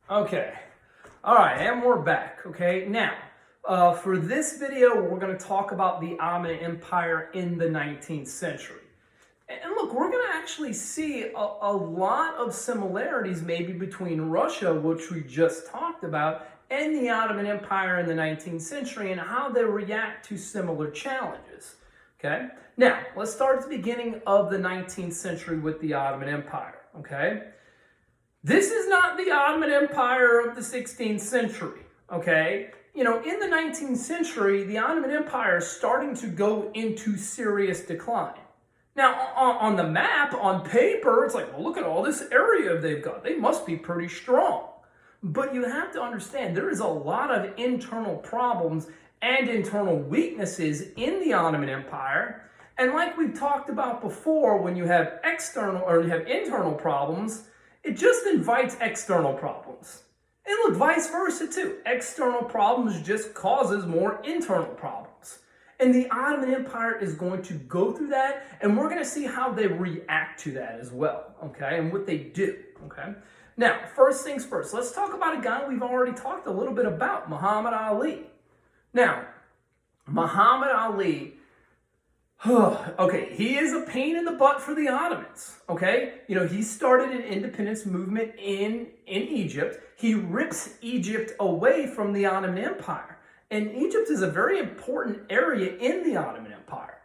Okay, all right, and we're back. Okay, now for this video, we're going to talk about the Ottoman Empire in the 19th century. And look, we're going to actually see a lot of similarities maybe between Russia, which we just talked about, and the Ottoman Empire in the 19th century and how they react to similar challenges. Okay, now let's start at the beginning of the 19th century with the Ottoman Empire. Okay. This is not the Ottoman Empire of the 16th century, okay? You know, in the 19th century, the Ottoman Empire is starting to go into serious decline. Now, on the map, on paper, it's like, well, look at all this area they've got. They must be pretty strong. But you have to understand, there is a lot of internal problems and internal weaknesses in the Ottoman Empire. And like we've talked about before, when you have external or you have internal problems, it just invites external problems. And look, vice versa too. External problems just causes more internal problems. And the Ottoman Empire is going to go through that, and we're going to see how they react to that as well, okay, and what they do, okay? Now, first things first, let's talk about a guy we've already talked a little bit about, Muhammad Ali. Now, Muhammad Ali, okay, he is a pain in the butt for the Ottomans, okay? You know, he started an independence movement in Egypt. He rips Egypt away from the Ottoman Empire. And Egypt is a very important area in the Ottoman Empire.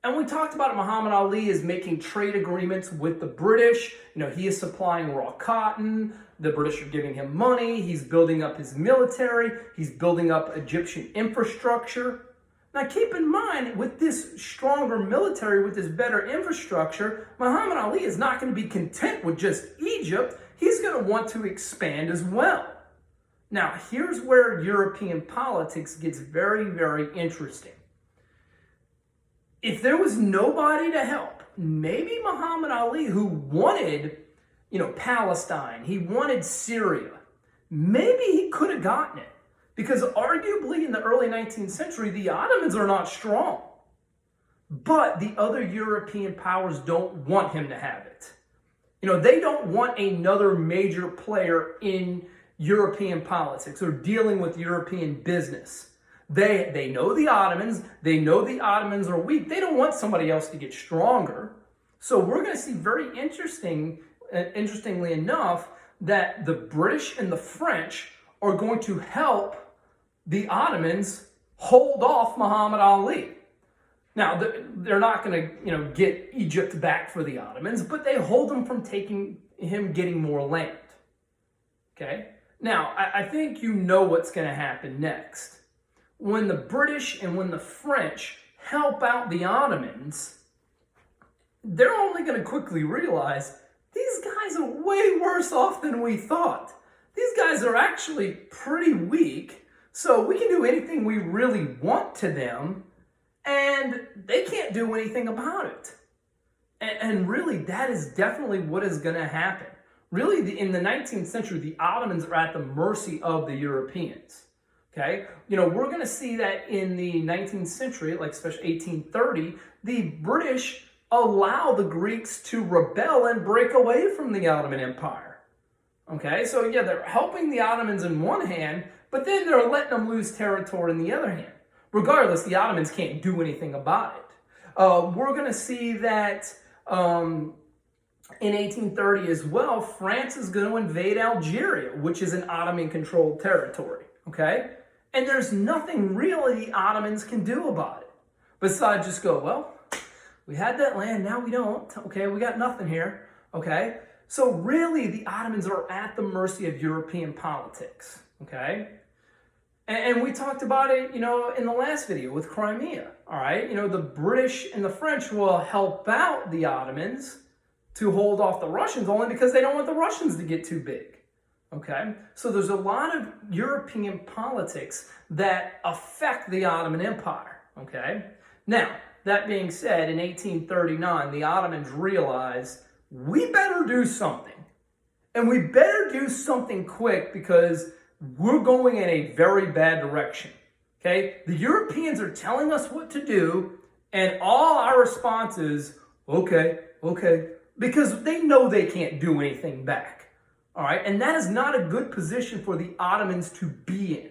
And we talked about it, Muhammad Ali is making trade agreements with the British. You know, he is supplying raw cotton. The British are giving him money. He's building up his military. He's building up Egyptian infrastructure. Now keep in mind, with this stronger military, with this better infrastructure, Muhammad Ali is not going to be content with just Egypt. He's going to want to expand as well. Now here's where European politics gets very, very interesting. If there was nobody to help, maybe Muhammad Ali, who wanted, Palestine, he wanted Syria, maybe he could have gotten it. Because arguably in the early 19th century, the Ottomans are not strong. But the other European powers don't want him to have it. You know, they don't want another major player in European politics or dealing with European business. They know the Ottomans. They know the Ottomans are weak. They don't want somebody else to get stronger. So we're going to see very interestingly enough, that the British and the French are going to help the Ottomans hold off Muhammad Ali. Now, they're not going to, get Egypt back for the Ottomans, but they hold him from getting more land. Okay? Now, I think you know what's going to happen next. When the British and when the French help out the Ottomans, they're only going to quickly realize these guys are way worse off than we thought. These guys are actually pretty weak, so we can do anything we really want to them, and they can't do anything about it. And really, that is definitely what is going to happen. Really, in the 19th century, the Ottomans are at the mercy of the Europeans. Okay? We're going to see that in the 19th century, like especially 1830, the British allow the Greeks to rebel and break away from the Ottoman Empire. Okay, so yeah, they're helping the Ottomans in one hand, but then they're letting them lose territory in the other hand. Regardless, the Ottomans can't do anything about it. We're going to see that in 1830 as well, France is going to invade Algeria, which is an Ottoman-controlled territory. Okay, and there's nothing really the Ottomans can do about it besides just go, well, we had that land, now we don't. Okay, we got nothing here. Okay. So really, the Ottomans are at the mercy of European politics, okay? And we talked about it, in the last video with Crimea, all right? The British and the French will help out the Ottomans to hold off the Russians only because they don't want the Russians to get too big, okay? So there's a lot of European politics that affect the Ottoman Empire, okay? Now, that being said, in 1839, the Ottomans realized we better do something. And we better do something quick because we're going in a very bad direction. Okay? The Europeans are telling us what to do, and all our response is, okay, because they know they can't do anything back. All right, and that is not a good position for the Ottomans to be in.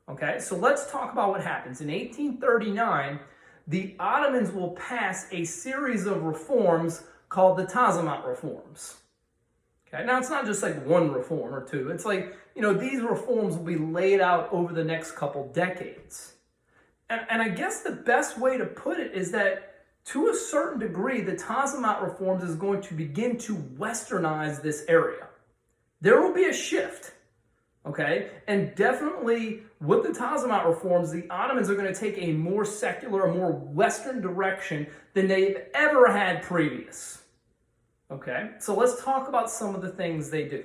Okay, so let's talk about what happens. In 1839, the Ottomans will pass a series of reforms called the Tanzimat reforms. Okay, now it's not just like one reform or two. It's like, these reforms will be laid out over the next couple decades. And I guess the best way to put it is that to a certain degree, the Tanzimat reforms is going to begin to westernize this area. There will be a shift, okay? And definitely with the Tanzimat reforms, the Ottomans are going to take a more secular, a more Western direction than they've ever had previous. Okay, so let's talk about some of the things they do.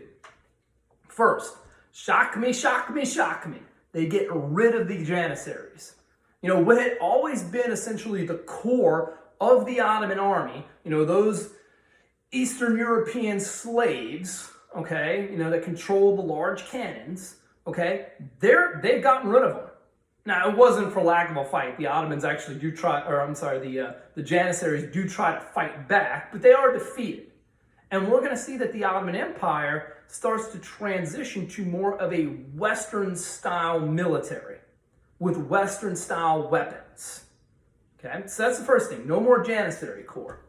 First, shock me, shock me, shock me. They get rid of the Janissaries. What had always been essentially the core of the Ottoman army, those Eastern European slaves, okay, that control the large cannons, okay, they've gotten rid of them. Now, it wasn't for lack of a fight. The Ottomans actually do try, the Janissaries do try to fight back, but they are defeated. And we're going to see that the Ottoman Empire starts to transition to more of a Western-style military with Western-style weapons. Okay, so that's the first thing. No more Janissary Corps.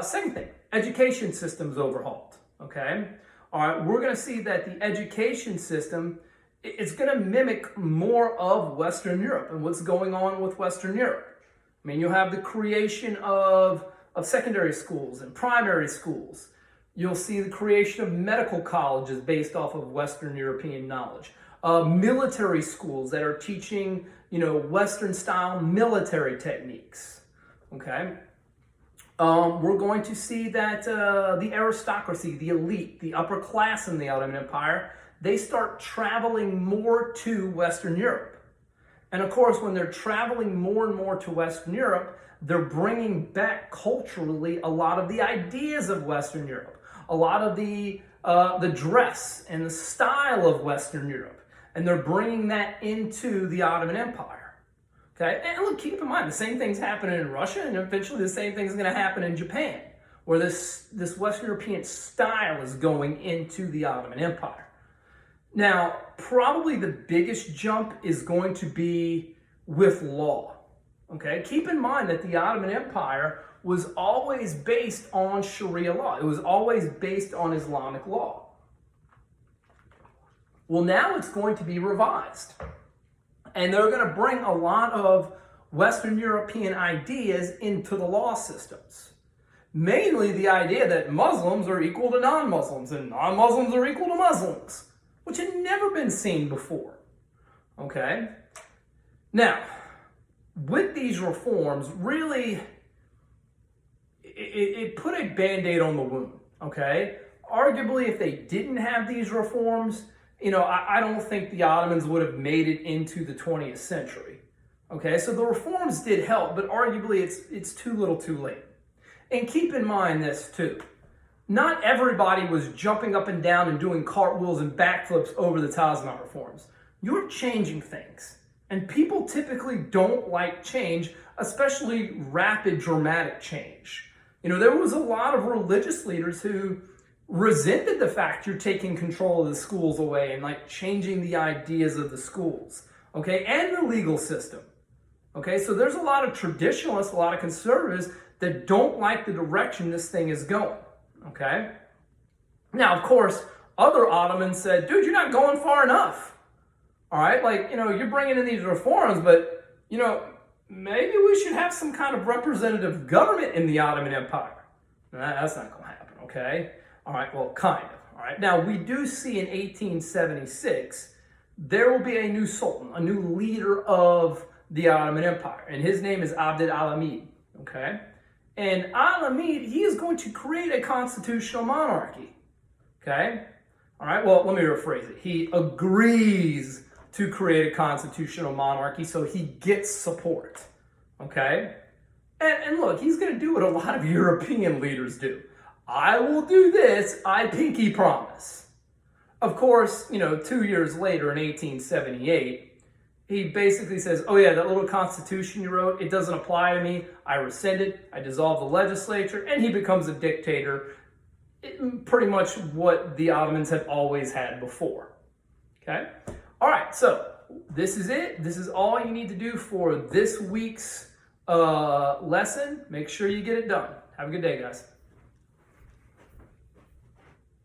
Second thing, education system's overhauled. Okay, all right, we're going to see that the education system is going to mimic more of Western Europe and what's going on with Western Europe. I mean, you'll have the creation of secondary schools and primary schools. You'll see the creation of medical colleges based off of Western European knowledge. Military schools that are teaching, Western-style military techniques. Okay? We're going to see that the aristocracy, the elite, the upper class in the Ottoman Empire, they start traveling more to Western Europe. And of course, when they're traveling more and more to Western Europe, they're bringing back culturally a lot of the ideas of Western Europe. A lot of the dress and the style of Western Europe. And they're bringing that into the Ottoman Empire. Okay? And look, keep in mind, the same thing's happening in Russia, and eventually the same thing's going to happen in Japan, where this Western European style is going into the Ottoman Empire. Now, probably the biggest jump is going to be with law. Okay? Keep in mind that the Ottoman Empire was always based on Sharia law. It was always based on Islamic law. Well, now it's going to be revised. And they're going to bring a lot of Western European ideas into the law systems. Mainly the idea that Muslims are equal to non-Muslims and non-Muslims are equal to Muslims, which had never been seen before. Okay? Now, with these reforms, really, it put a Band-Aid on the wound, okay? Arguably, if they didn't have these reforms, I don't think the Ottomans would have made it into the 20th century, okay? So the reforms did help, but arguably it's too little too late. And keep in mind this too. Not everybody was jumping up and down and doing cartwheels and backflips over the Tanzimat reforms. You're changing things. And people typically don't like change, especially rapid, dramatic change. There was a lot of religious leaders who resented the fact you're taking control of the schools away and changing the ideas of the schools, okay, and the legal system. Okay, so there's a lot of traditionalists, a lot of conservatives that don't like the direction this thing is going, okay? Now, of course, other Ottomans said, dude, you're not going far enough. All right, you're bringing in these reforms, but, maybe we should have some kind of representative government in the Ottoman Empire. That's not going to happen, okay? All right, well, kind of. All right, now we do see in 1876, there will be a new sultan, a new leader of the Ottoman Empire, and his name is Abd al-Hamid, okay? And al-Hamid, he is going to create a constitutional monarchy, okay? All right, well, let me rephrase it. He agrees to create a constitutional monarchy, so he gets support, okay? And look, he's going to do what a lot of European leaders do. I will do this, I pinky promise. Of course, 2 years later in 1878, he basically says, oh yeah, that little constitution you wrote, it doesn't apply to me. I rescind it, I dissolve the legislature, and he becomes a dictator pretty much what the Ottomans had always had before. Okay? All right, so this is it. This is all you need to do for this week's lesson. Make sure you get it done. Have a good day, guys.